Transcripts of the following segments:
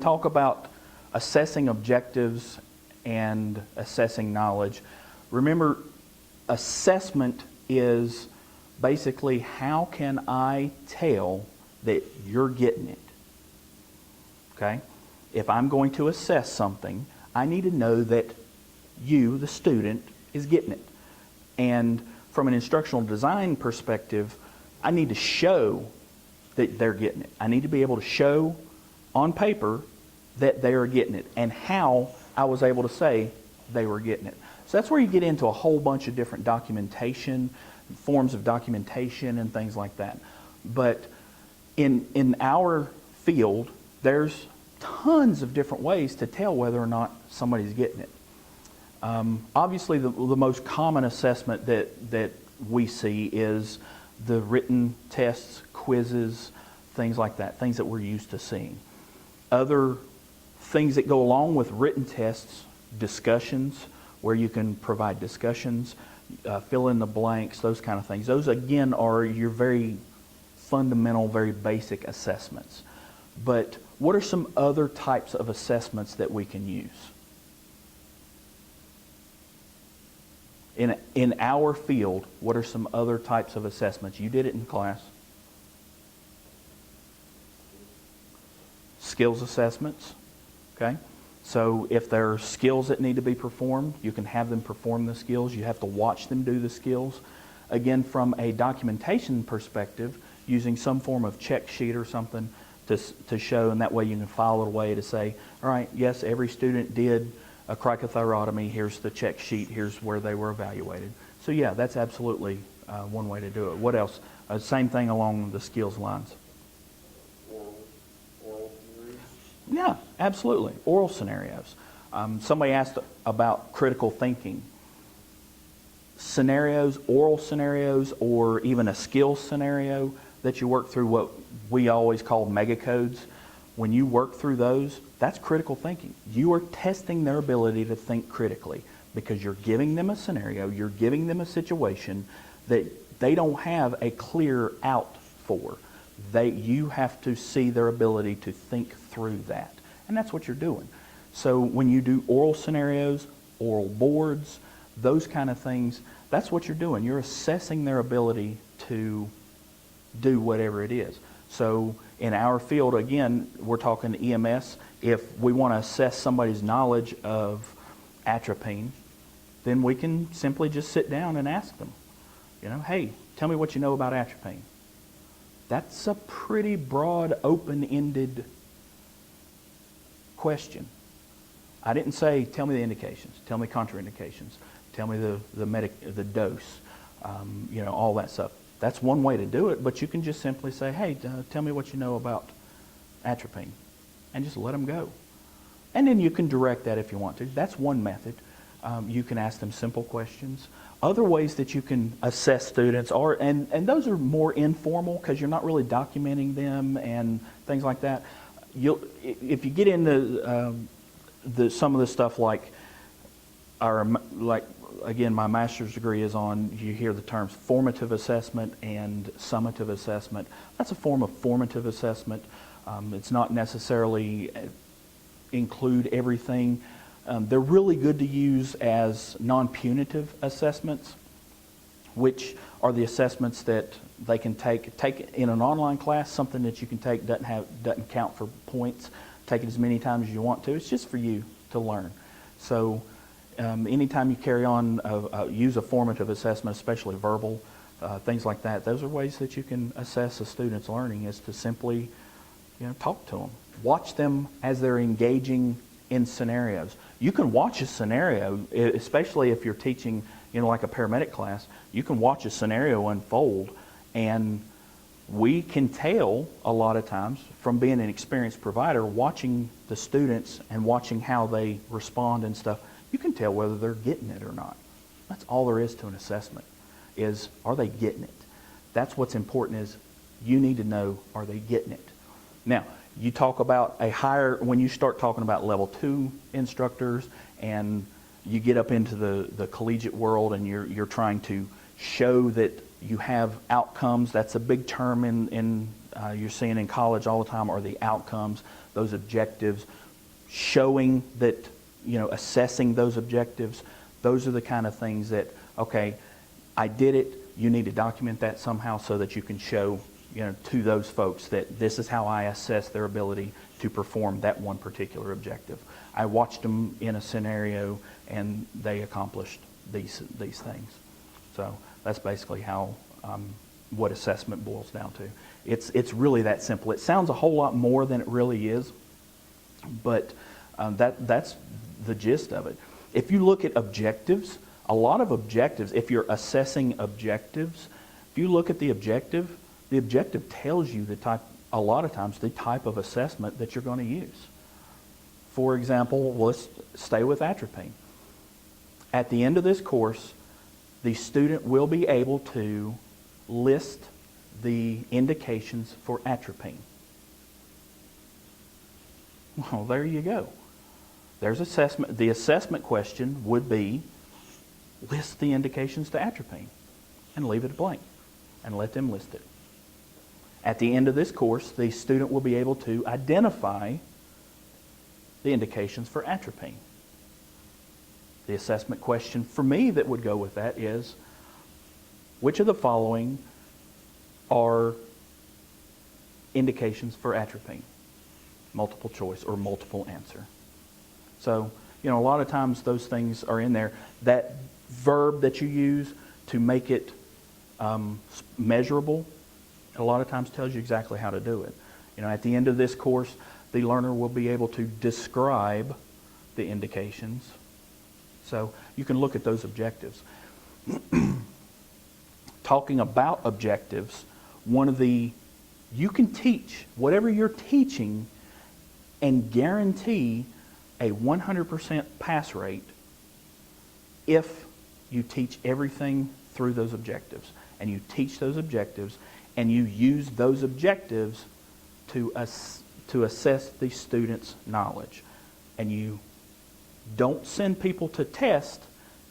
talk about assessing objectives and assessing knowledge, remember, assessment is basically how can I tell that you're getting it? Okay? If I'm going to assess something, I need to know that you, the student, is getting it. And from an instructional design perspective, I need to show that they're getting it. I need to be able to show on paper that they are getting it and how I was able to say they were getting it. So that's where you get into a whole bunch of different documentation, forms of documentation and things like that. But in our field, there's tons of different ways to tell whether or not somebody's getting it. Obviously, the most common assessment that we see is the written tests, quizzes, things like that, things that we're used to seeing. Other things that go along with written tests, discussions, where you can provide discussions, fill in the blanks, those kind of things. Those, again, are your very fundamental, very basic assessments. But what are some other types of assessments that we can use? In our field, what are some other types of assessments? You did it in class. Skills assessments, okay? So if there are skills that need to be performed, you can have them perform the skills. You have to watch them do the skills. Again, from a documentation perspective, using some form of check sheet or something to show, and that way you can file it away to say, all right, yes, every student did a cricothyrotomy, here's the check sheet, here's where they were evaluated. So yeah, that's absolutely one way to do it. What else? Same thing along the skills lines. Oral scenarios? Yeah, absolutely. Oral scenarios. Somebody asked about critical thinking. Scenarios, oral scenarios, or even a skills scenario that you work through, what we always call mega codes. When you work through those, that's critical thinking. You are testing their ability to think critically because you're giving them a scenario, you're giving them a situation that they don't have a clear out for. You have to see their ability to think through that. And that's what you're doing. So when you do oral scenarios, oral boards, those kind of things, that's what you're doing. You're assessing their ability to do whatever it is. So in our field, again, we're talking EMS. If we want to assess somebody's knowledge of atropine, then we can simply just sit down and ask them, hey, tell me what you know about atropine. That's a pretty broad, open-ended question. I didn't say, tell me the indications, tell me contraindications, tell me the dose, all that stuff. That's one way to do it, but you can just simply say, hey, tell me what you know about atropine, and just let them go. And then you can direct that if you want to. That's one method. You can ask them simple questions. Other ways that you can assess students are, and those are more informal because you're not really documenting them and things like that. If you get into some of the stuff again, my master's degree is on, you hear the terms formative assessment and summative assessment. That's a form of formative assessment. It's not necessarily include everything. They're really good to use as non-punitive assessments, which are the assessments that they can take in an online class, something that you can take doesn't count for points. Take it as many times as you want to. It's just for you to learn. So anytime you carry on, use a formative assessment, especially verbal, things like that, those are ways that you can assess a student's learning, is to simply talk to them. Watch them as they're engaging in scenarios. You can watch a scenario, especially if you're teaching, like a paramedic class, you can watch a scenario unfold, and we can tell a lot of times from being an experienced provider, watching the students and watching how they respond and stuff, you can tell whether they're getting it or not. That's all there is to an assessment, is are they getting it? That's what's important, is you need to know, are they getting it? Now, you talk about when you start talking about level 2 instructors and you get up into the collegiate world and you're trying to show that you have outcomes. That's a big term you're seeing in college all the time, are the outcomes. those objectives, showing that, assessing those objectives. Those are the kind of things that, okay, I did it. You need to document that somehow so that you can show, to those folks that this is how I assess their ability to perform that one particular objective. I watched them in a scenario and they accomplished these things. So that's basically how what assessment boils down to. It's really that simple. It sounds a whole lot more than it really is, but that's the gist of it. If you look at objectives, a lot of objectives, if you're assessing objectives, if you look at the objective tells you the type, a lot of times, the type of assessment that you're going to use. For example, let's stay with atropine. At the end of this course, the student will be able to list the indications for atropine. Well, there you go. There's assessment. The assessment question would be, list the indications to atropine, and leave it blank, and let them list it. At the end of this course, the student will be able to identify the indications for atropine. The assessment question for me that would go with that is, which of the following are indications for atropine? Multiple choice or multiple answer. So, a lot of times those things are in there. That verb that you use to make it measurable, a lot of times tells you exactly how to do it. At the end of this course, the learner will be able to describe the indications. So you can look at those objectives. Talking about objectives, you can teach whatever you're teaching and guarantee a 100% pass rate if you teach everything through those objectives. And you teach those objectives and you use those objectives to assess the student's knowledge. And you don't send people to test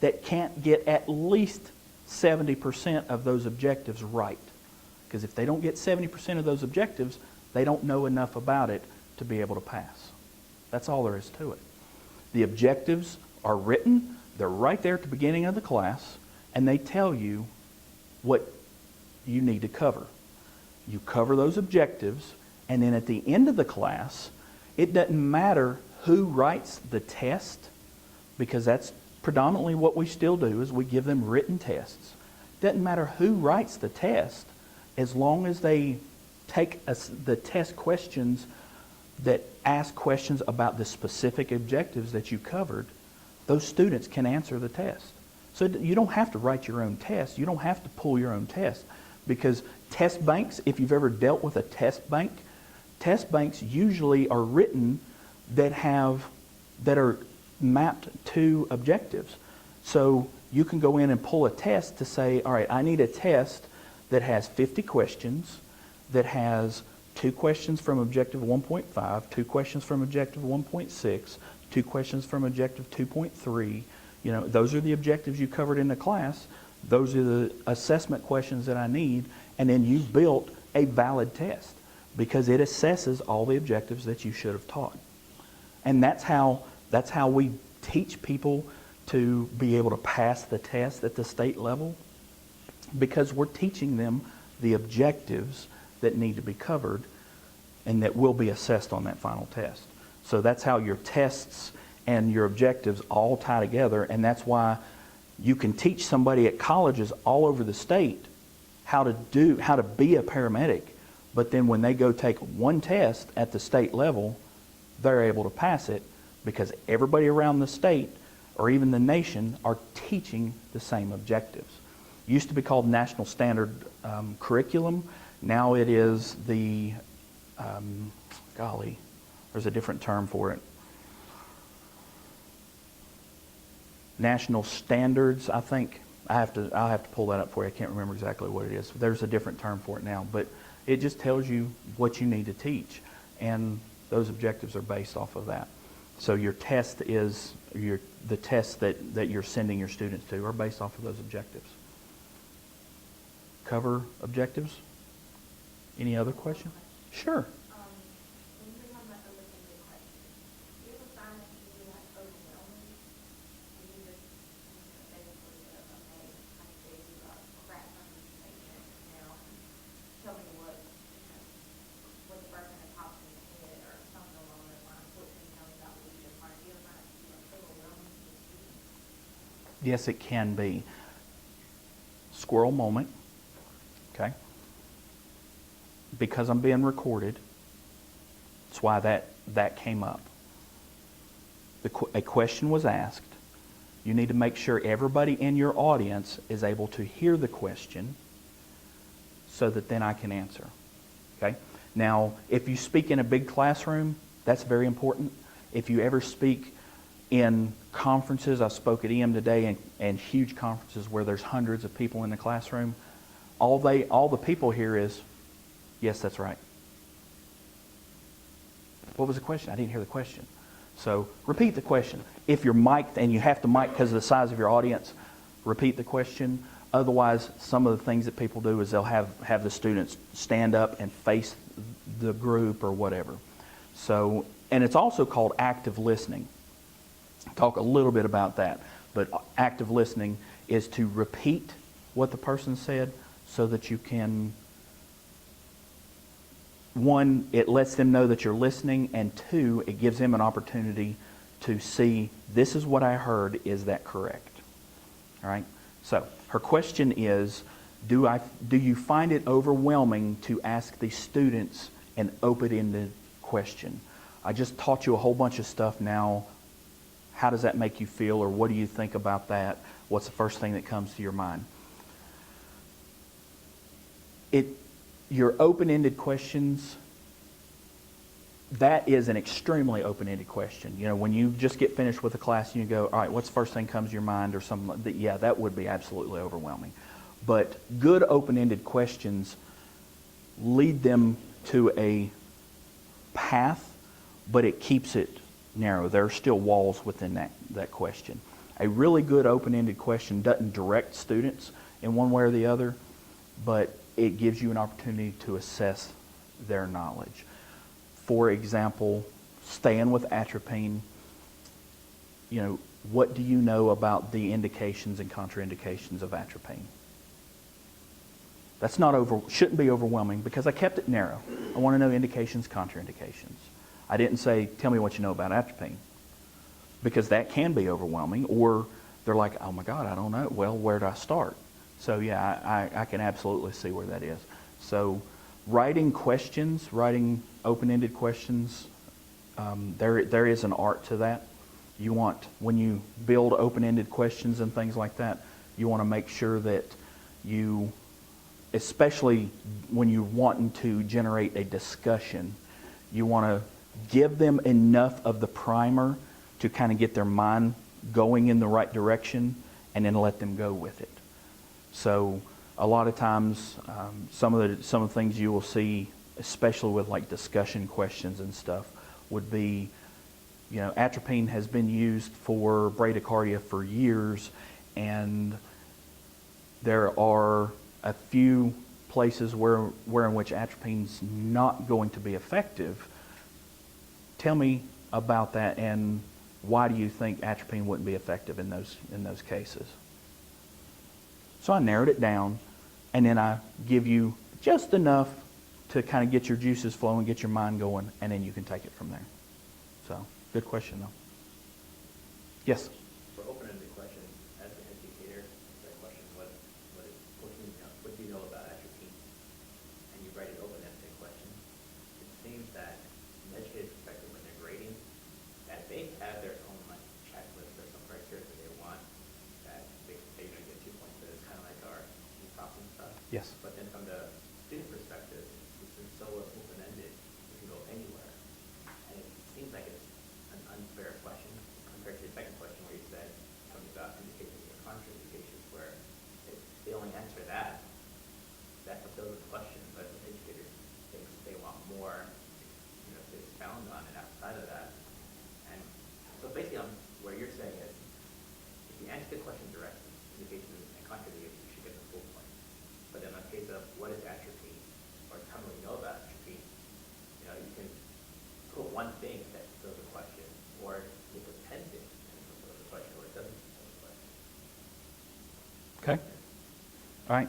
that can't get at least 70% of those objectives right. Because if they don't get 70% of those objectives, they don't know enough about it to be able to pass. That's all there is to it. The objectives are written, they're right there at the beginning of the class, and they tell you what you need to cover. You cover those objectives, and then at the end of the class, it doesn't matter who writes the test, because that's predominantly what we still do, is we give them written tests. It doesn't matter who writes the test, as long as they take the test questions that ask questions about the specific objectives that you covered, those students can answer the test. So you don't have to write your own test. You don't have to pull your own test, because test banks, if you've ever dealt with a test banks usually are written that are mapped to objectives. So you can go in and pull a test to say, all right, I need a test that has 50 questions, that has 2 questions from objective 1.5, 2 questions from objective 1.6, 2 questions from objective 2.3. Those are the objectives you covered in the class. Those are the assessment questions that I need. And then you've built a valid test, because it assesses all the objectives that you should have taught. And that's how we teach people to be able to pass the test at the state level, because we're teaching them the objectives that need to be covered and that will be assessed on that final test. So that's how your tests and your objectives all tie together, and that's why you can teach somebody at colleges all over the state how to be a paramedic, but then when they go take one test at the state level, they're able to pass it, because everybody around the state or even the nation are teaching the same objectives. It used to be called National Standard Curriculum. Now it is the, there's a different term for it. National Standards, I think. I'll have to pull that up for you. I can't remember exactly what it is. There's a different term for it now, but it just tells you what you need to teach, and those objectives are based off of that. So your test is the tests that you're sending your students to are based off of those objectives. Cover objectives. Any other question? Sure. When you were talking about the list of Yes, it can be. Squirrel moment, okay? Because I'm being recorded, that's why that came up. A question was asked. You need to make sure everybody in your audience is able to hear the question so that then I can answer, okay? Now, if you speak in a big classroom, that's very important. If you ever speak in conferences, I spoke at EM today and huge conferences where there's hundreds of people in the classroom, all the people hear is, yes, that's right. What was the question? I didn't hear the question. So repeat the question. If you're mic'd and you have to mic because of the size of your audience, repeat the question. Otherwise, some of the things that people do is they'll have the students stand up and face the group or whatever. So, and it's also called active listening. I'll talk a little bit about that. But active listening is to repeat what the person said so that you can, one, it lets them know that you're listening, and two, it gives them an opportunity to see, this is what I heard, is that correct? All right? So, her question is, do you find it overwhelming to ask the students an open-ended question? I just taught you a whole bunch of stuff now. How does that make you feel, or what do you think about that? What's the first thing that comes to your mind? Your open-ended questions, that is an extremely open-ended question. You know, when you just get finished with a class and you go, all right, what's the first thing comes to your mind, or something like that, yeah, that would be absolutely overwhelming. But good open-ended questions lead them to a path, but it keeps it narrow. There are still walls within that question. A really good open-ended question doesn't direct students in one way or the other, but it gives you an opportunity to assess their knowledge. For example, staying with atropine, you know, what do you know about the indications and contraindications of atropine? That's shouldn't be overwhelming because I kept it narrow. I want to know indications, contraindications. I didn't say, tell me what you know about atropine, because that can be overwhelming, or they're like, oh my God, I don't know. Well, where do I start? So yeah, I can absolutely see where that is. So writing open-ended questions, there is an art to that. When you build open-ended questions and things like that, you want to make sure that you, especially when you're wanting to generate a discussion, you want to give them enough of the primer to kind of get their mind going in the right direction, and then let them go with it. So a lot of times, some of the things you will see, especially with like discussion questions and stuff, would be, you know, atropine has been used for bradycardia for years, and there are a few places where in which atropine's not going to be effective. Tell me about that, and why do you think atropine wouldn't be effective in those cases? So I narrowed it down, and then I give you just enough to kind of get your juices flowing, get your mind going, and then you can take it from there. So, good question though. Yes? For open-ended questions, as an educator, that question, what do you know about atropine? And you write an open-ended question. It seems that from an educator's perspective, when they're grading, that they have their own like checklist or some criteria that they want, that they're going to get 2 points. So it's kind of like our talking stuff. Yes. But then from the student perspective, it's been so open-ended, it can go anywhere. And it seems like it's an unfair question compared to the second question where you said something about indications or contraindications, where if they only answer that fulfills the question. But the educator thinks they want more, you know, to expound on it outside of that. And so basically, what you're saying is, if you answer the question directly, indications and contraindications, you should get the full point. But in the case of what is atropine, or how do we know about atropine, you know, you can put one thing that fulfills the question, or you put 10 things that fulfills the question, or it doesn't fulfill the question. Okay. All right.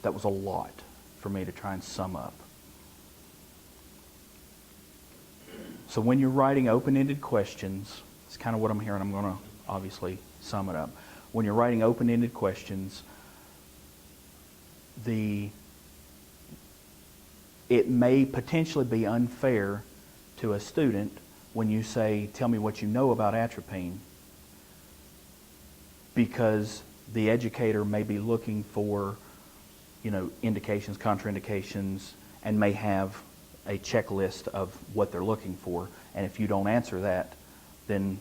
That was a lot for me to try and sum up. So when you're writing open-ended questions, it's kind of what I'm hearing. I'm going to obviously sum it up. When you're writing open-ended questions, it may potentially be unfair to a student when you say, tell me what you know about atropine, because the educator may be looking for, indications, contraindications, and may have a checklist of what they're looking for. And if you don't answer that, then,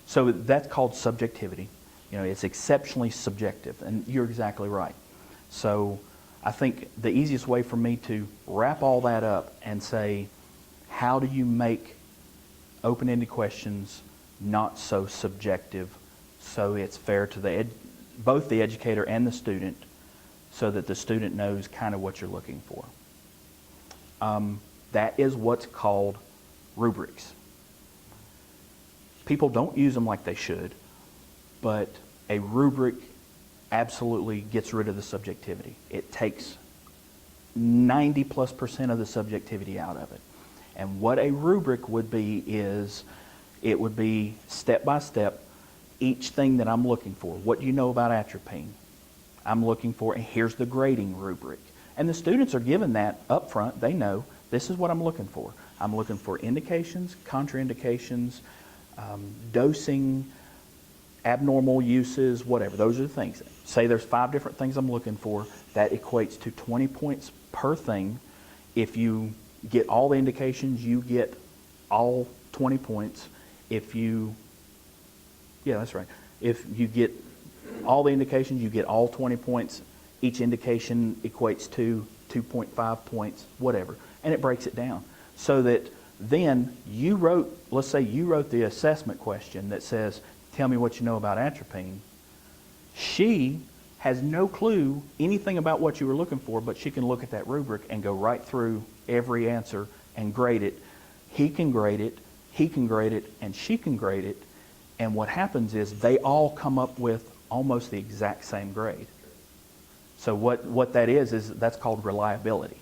so that's called subjectivity. It's exceptionally subjective, and you're exactly right. So I think the easiest way for me to wrap all that up and say, how do you make open-ended questions not so subjective, so it's fair to both the educator and the student, so that the student knows kind of what you're looking for. That is what's called rubrics. People don't use them like they should, but a rubric absolutely gets rid of the subjectivity. It takes 90+% of the subjectivity out of it. And what a rubric would be is, it would be step by step, each thing that I'm looking for. What do you know about atropine? I'm looking for, and here's the grading rubric. And the students are given that up front. They know, this is what I'm looking for. I'm looking for indications, contraindications, dosing, abnormal uses, whatever. Those are the things. Say there's 5 different things I'm looking for. That equates to 20 points per thing. If you get all the indications, you get all 20 points. If you get all the indications, you get all 20 points. Each indication equates to 2.5 points, whatever. And it breaks it down. So that then let's say you wrote the assessment question that says, tell me what you know about atropine. She has no clue anything about what you were looking for, but she can look at that rubric and go right through every answer and grade it. He can grade it, he can grade it, and she can grade it. And what happens is they all come up with almost the exact same grade. So what that is that's called reliability.